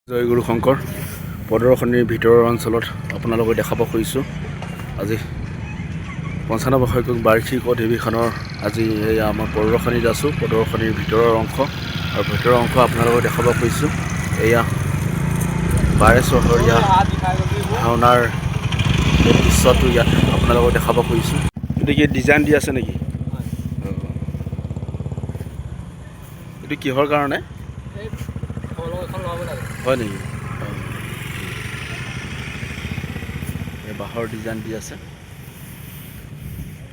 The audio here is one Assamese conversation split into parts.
জয় গুৰু শংকৰ প্ৰদৰ্শনীৰ ভিতৰৰ অঞ্চলত আপোনালোকক দেখাব খুজিছোঁ আজি 95সংখ্যক বাৰ্ষিক অধিৱেশনৰ আজি এয়া আমাৰ প্ৰদৰ্শনীত আছোঁ। প্ৰদৰ্শনীৰ ভিতৰৰ অংশ আৰু ভিতৰৰ অংশ আপোনালোকক দেখাব খুজিছোঁ। এয়া 12 চহৰীয়া ভাওনাৰ দৃশ্যটো ইয়াত আপোনালোকক দেখাব খুজিছোঁ। এইটো কি ডিজাইন দি আছে নেকি? এইটো কিহৰ কাৰণে হয় নেকি? বাঁহৰ ডিজাইন দি আছে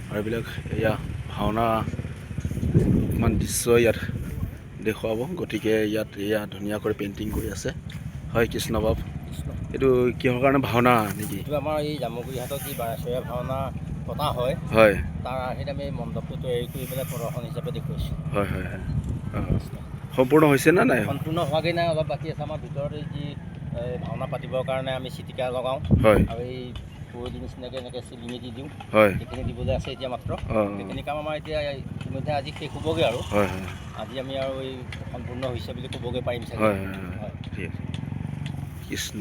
আৰু এইবিলাক এয়া ভাওনা কিছুমান দৃশ্য ইয়াত দেখুৱাব। গতিকে ইয়াত এয়া ধুনীয়াকৈ পেইণ্টিং কৰি আছে। হয় কৃষ্ণ বাব, এইটো কিহৰ কাৰণে ভাওনা নেকি? এইটো আমাৰ এই জামুগুৰিহাটত যি 12 চহৰীয়া ভাওনা পতা হয় তাৰ আৰ্হিত আমি মণ্ডপটো তৈয়াৰী কৰি পেলাই প্ৰদৰ্শন হিচাপে দেখুৱাইছোঁ। হয় হয় হয় সম্পূৰ্ণ হৈছে না নাই? সম্পূৰ্ণ হোৱাগৈ নাই, অলপ বাকী আছে। আমাৰ ভিতৰতে যি ভাওনা পাতিবৰ কাৰণে আমি চিটিকা লগাওঁ আৰু এই পুৰলি নিচিনাকৈ এনেকৈ চিলিঙি দি দিওঁ, সেইখিনি দিবলৈ আছে এতিয়া মাত্ৰ। সেইখিনি কাম আমাৰ এতিয়া ইতিমধ্যে আজি শেষ হ'বগৈ আৰু আজি আমি আৰু এই সম্পূৰ্ণ হৈছে বুলি ক'বগৈ পাৰিম চাগে। হয় হয় ঠিক আছে। কৃষ্ণ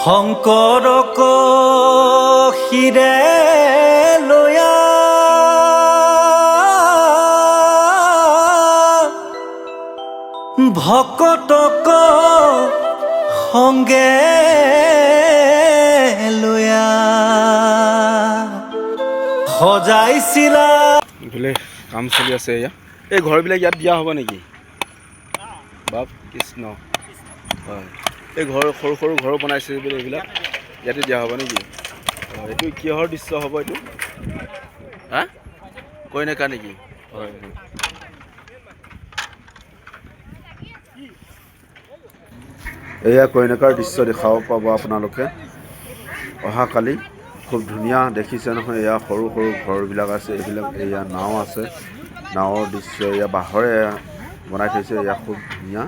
শংকৰক শিৰে লয়া ভকতক সংগে লয়া সজাইছিলা। এইফালে কাম চলি আছে। এয়া এই ঘৰবিলাক ইয়াত দিয়া হ'ব নেকি বাপ? কৃষ্ণ হয়, এই ঘৰ সৰু সৰু ঘৰ বনাইছে বোলে, এইবিলাক ইয়াতে দিয়া হ'ব নেকি? এইটো কিহৰ দৃশ্য হ'ব এইটো? হা কইনাকা নেকি? হয় এয়া কইনাকাৰ দৃশ্য দেখাব পাব আপোনালোকে অহাকালি। খুব ধুনীয়া দেখিছে নহয়। এয়া সৰু সৰু ঘৰবিলাক আছে, এইবিলাক এয়া নাও আছে, নাৱৰ দৃশ্য এয়া বাঁহৰে বনাই থৈছে। এয়া খুব ধুনীয়া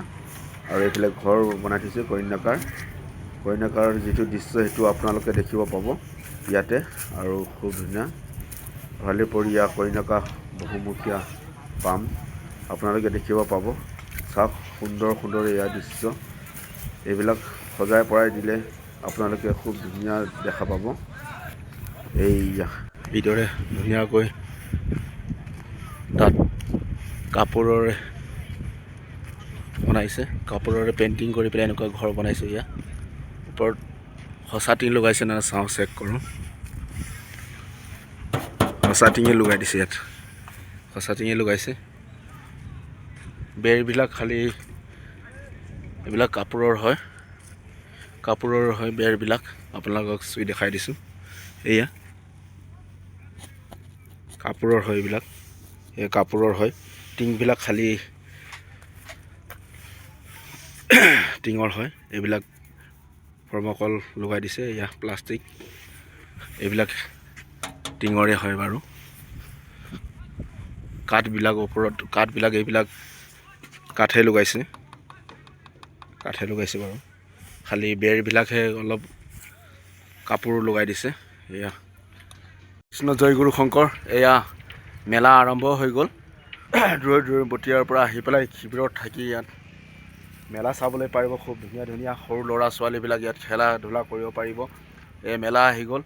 আৰু এইফালে ঘৰ বনাই থৈছে। কইনাকাৰ যিটো দৃশ্য সেইটো আপোনালোকে দেখিব পাব ইয়াতে আৰু খুব ধুনীয়া ভালেপৰীয়া কইনাকা বহুমুখীয়া পাম আপোনালোকে দেখিব পাব। চাওক সুন্দৰ সুন্দৰ এয়া দৃশ্য, এইবিলাক সজাই পৰাই দিলে আপোনালোকে খুব ধুনীয়া দেখা পাব। এইয়া এইদৰে ধুনীয়াকৈ তাত কাপোৰৰে বনাইছে, কাপোৰৰে পেইণ্টিং কৰি পেলাই এনেকুৱা ঘৰ বনাইছে। ইয়াত ওপৰত সঁচা টিং লগাইছে নে চাওঁ চেক কৰোঁ। সঁচা টিঙে লগাই দিছে, ইয়াত সঁচা টিঙে লগাইছে। বেৰবিলাক খালী এইবিলাক কাপোৰৰ হয় বেৰবিলাক আপোনালোকক চুই দেখাই দিছোঁ। এয়া কাপোৰৰ হয়, এইবিলাক এই কাপোৰৰ হয়। টিংবিলাক খালী টিঙৰ হয়, এইবিলাক থৰ্মকল লগাই দিছে। এয়া প্লাষ্টিক, এইবিলাক টিঙৰে হয় বাৰু। কাঠবিলাক ওপৰত এইবিলাক কাঠে লগাইছে বাৰু। খালী বেৰবিলাকহে অলপ কাপোৰ লগাই দিছে। এয়া কৃষ্ণ জয় গুৰু শংকৰ। এয়া মেলা আৰম্ভ হৈ গ'ল। দূৰৈবতীয়াৰ পৰা আহি পেলাই শিবিৰত থাকি ইয়াত মেলা চাবলৈ পাৰিব। খুব ধুনীয়া ধুনীয়া সৰু ল'ৰা ছোৱালীবিলাক ইয়াত খেলা ধূলা কৰিব পাৰিব। এই মেলা আহি গ'ল,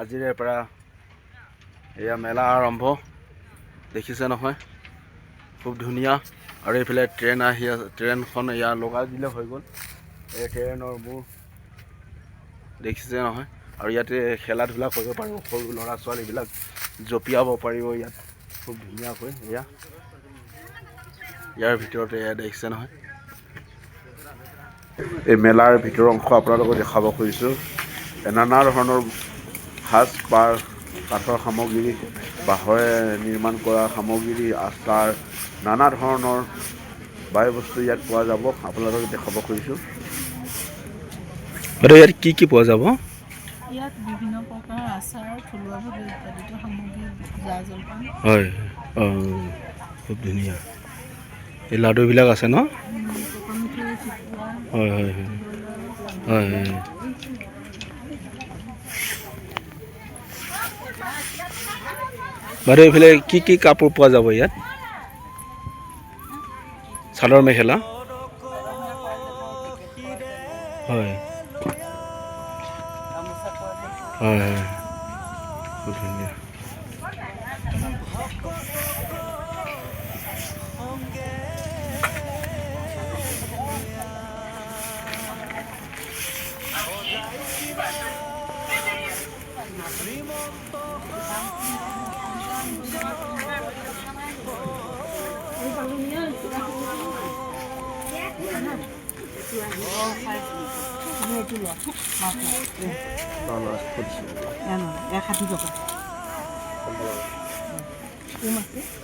আজিৰে পৰা এয়া মেলা আৰম্ভ। দেখিছে নহয় খুব ধুনীয়া। আৰু এইফালে ট্ৰেইন আহি আছে, ট্ৰেইনখন এয়া লগাই দিলে হৈ গ'ল। এই ট্ৰেইনৰ মোৰ দেখিছে নহয়। আৰু ইয়াতে খেলা ধূলা কৰিব পাৰিব, সৰু ল'ৰা ছোৱালীবিলাক জঁপিয়াব পাৰিব ইয়াত খুব ধুনীয়াকৈ। এয়া ইয়াৰ ভিতৰতে এয়া দেখিছে নহয়। এই মেলাৰ ভিতৰৰ অংশ আপোনালোকক দেখাব খুজিছোঁ। নানা ধৰণৰ সাজ পাৰ, কাঠৰ সামগ্ৰী, বাঁহৰে নিৰ্মাণ কৰা সামগ্ৰী, আচাৰ, নানা ধৰণৰ বায়ু বস্তু ইয়াত পোৱা যাব। আপোনালোকক দেখাব খুজিছোঁ। ইয়াত কি কি পোৱা যাব? ইয়াত বিভিন্ন প্ৰকাৰৰ আচাৰ, থলুৱাভাৱে উৎপাদিত সামগ্ৰী, জা জলপান। হয় খুব ধুনীয়া। এই লাডুবিলাক আছে ন? হয় হয় হয় হয় হয়। বাৰু এইফালে কি কি কাপোৰ পোৱা যাব ইয়াত? চাদৰ মেখেলা হয় হয় হয় খুব ধুনীয়া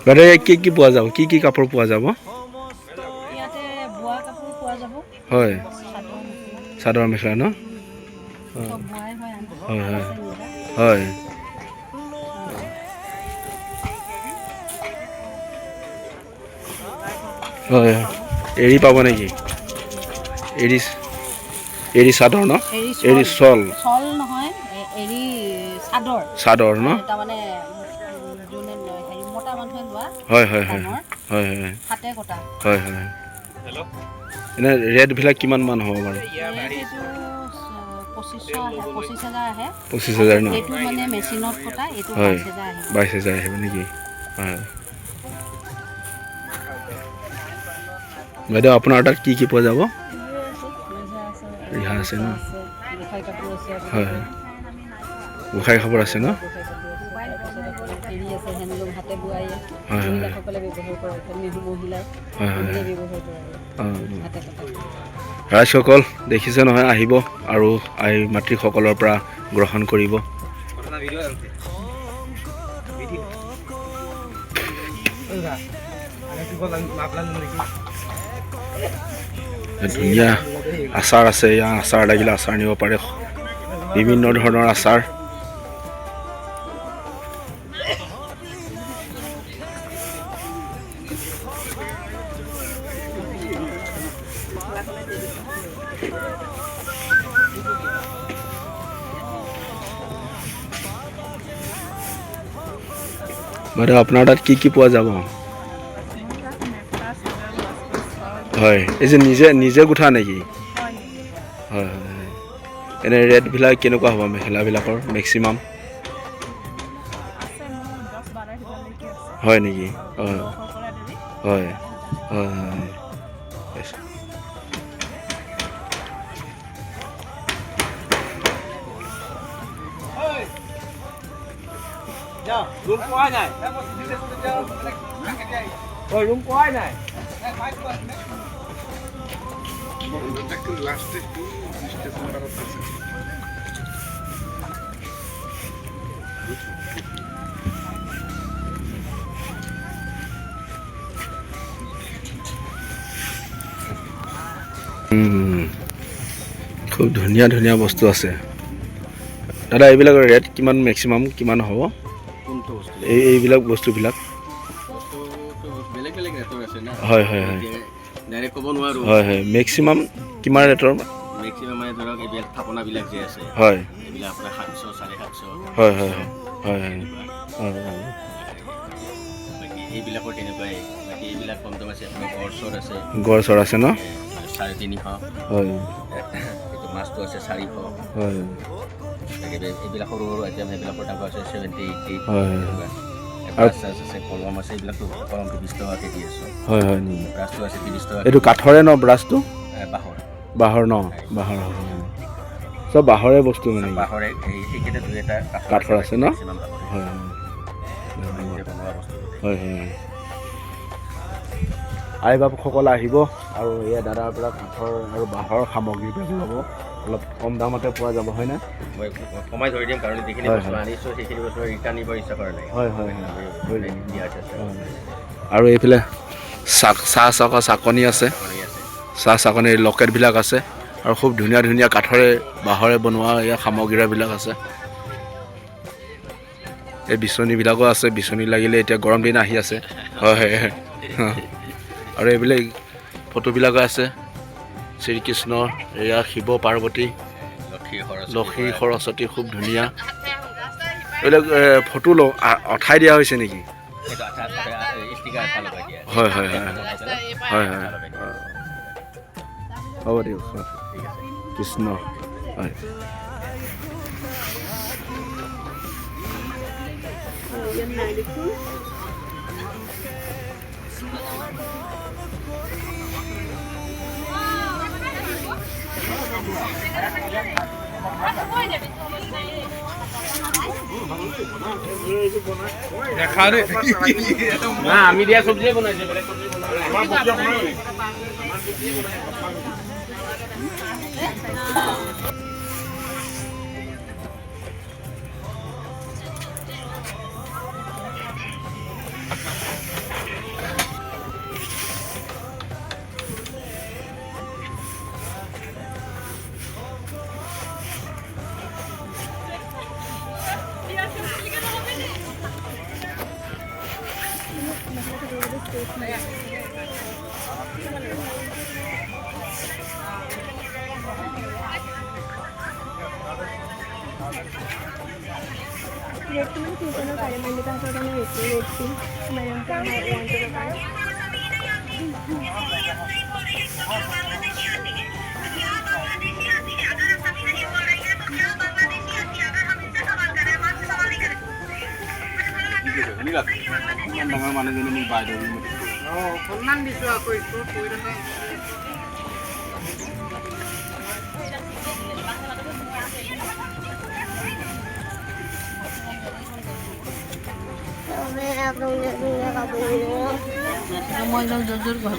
বাইদেউ কি পোৱা যাব কি কাপোৰ পোৱা যাব ইয়াতে বোৱা কাপোৰ পোৱা যাব হয় চাদৰ মেখেলা ন চব বোৱাই হয় হয় হয় হয় এৰি পাব নেকি এৰি চাদৰ ন এৰি চল নহয় এৰি চাদৰ ন তাৰমানে যোনে হেৰি মোটা মানুহে লোৱা হয় হয় হয় হয় হয় হাতে কটা হয় হয় এনে ৰেটবিলাক কিমান মান হ'ব বাৰু 25,000 আহে 25,000 ন এইটো মানে মেচিনত কটা এইটো হয় 22,000 22,000 আহিব নেকি হয় বাইদেউ আপোনাৰ তাত কি পোৱা যাব ৰিহা আছে ন হয় হয় গোঁসাই কাপোৰ আছে ন ৰাইজসকল দেখিছে নহয় আহিব আৰু আই মাতৃসকলৰ পৰা গ্ৰহণ কৰিব ধুনীয়া আচাৰ আছে ইয়াৰ আচাৰ লাগিলে আচাৰ নিব পাৰে বিভিন্ন ধৰণৰ আচাৰ বাইদেউ আপোনাৰ তাত কি পোৱা যাব হয় এই যে নিজে গুঠা নেকি হয় হয় এনে ৰেটবিলাক কেনেকুৱা হ'ব মেখেলাবিলাকৰ মেক্সিমাম হয় নেকি হয় হয় হয় হয় খুব ধুনীয়া ধুনীয়া বস্তু আছে দাদা এইবিলাকৰ ৰেট কিমান মেক্সিমাম কিমান হ'ব এইবিলাক বস্তুবিলাক হয় হয় হয় হয় হয় মেক্সিমাম কিমান ৰেটৰ মেক্সিমাম মানে ধৰক এইবিলাক থাপনাবিলাক যে আছে হয় এইবিলাক আপোনাৰ 700 750 হয় হয় হয় হয় বাকী এইবিলাকৰ তেনেকুৱাই বাকী এইবিলাক কম দাম আছে আপোনাৰ গড়চৰ আছে গড়চৰ আছে ন 350 হয় এইটো মাছটো আছে 400 হয় এইবিলাক সৰু সৰু আইটেম এইবিলাকৰ দাম আছে 70 80 হয় আৰু আছে কলম আছে এইবিলাকতো কলমটো 20 টকাকৈ দি আছোঁ হয় হয় ব্ৰাছটো আছে 30 টকা এইটো কাঠৰে ন ব্ৰাছটো বাঁহৰ ন বাঁহৰ চব বাঁহৰে বস্তু মানে বাঁহৰে এইকেইটা দুই এটা কাঠৰ আছে ন হয় হয় হয় আই বাপসকল আহিব আৰু এয়া দাদাৰ পৰা কাঠৰ আৰু বাঁহৰ সামগ্ৰীবিলাক ল'ব অলপ কম দামতে পোৱা যাব হয়নে মই কমাই ধৰি দিম কাৰণ যিখিনি বস্তু আনিছোঁ সেইখিনি বস্তু ৰিটাৰ্ণ নিব ইচ্ছা কৰা নাই হয় হয় হয় আৰু এইফালে চাহ চাকনি আছে চাহ চাকনিৰ লকেটবিলাক আছে আৰু খুব ধুনীয়া ধুনীয়া কাঠৰে বাঁহৰে বনোৱা ইয়াৰ সামগ্ৰীবিলাক আছে এই বিচনীবিলাকো আছে বিচনী লাগিলে এতিয়া গৰম দিন আহি আছে হয় আৰু এইবিলাক ফটোবিলাকো আছে শ্ৰীকৃষ্ণৰ এয়া শিৱ পাৰ্বতী লক্ষী সৰস্বতী খুব ধুনীয়া এইবিলাক ফটো উঠাই দিয়া হৈছে নেকি হয় হয় হয় হয় হয় হ'ব দিয়ক হয় কৃষ্ণ হয় না আমি দিয়া চব্জিয়ে বনাইছে রেটটো মানে কিমানৰ পাৰে মানে তাহাঁতৰ কাৰণে ৰেটটো ডাঙৰ মানুহজনী মোক বাইদেউ সন্মান দিছোঁ আকৌ স্কুলত পঢ়ি থকা মই একদম জোৰ জোৰ ঘৰ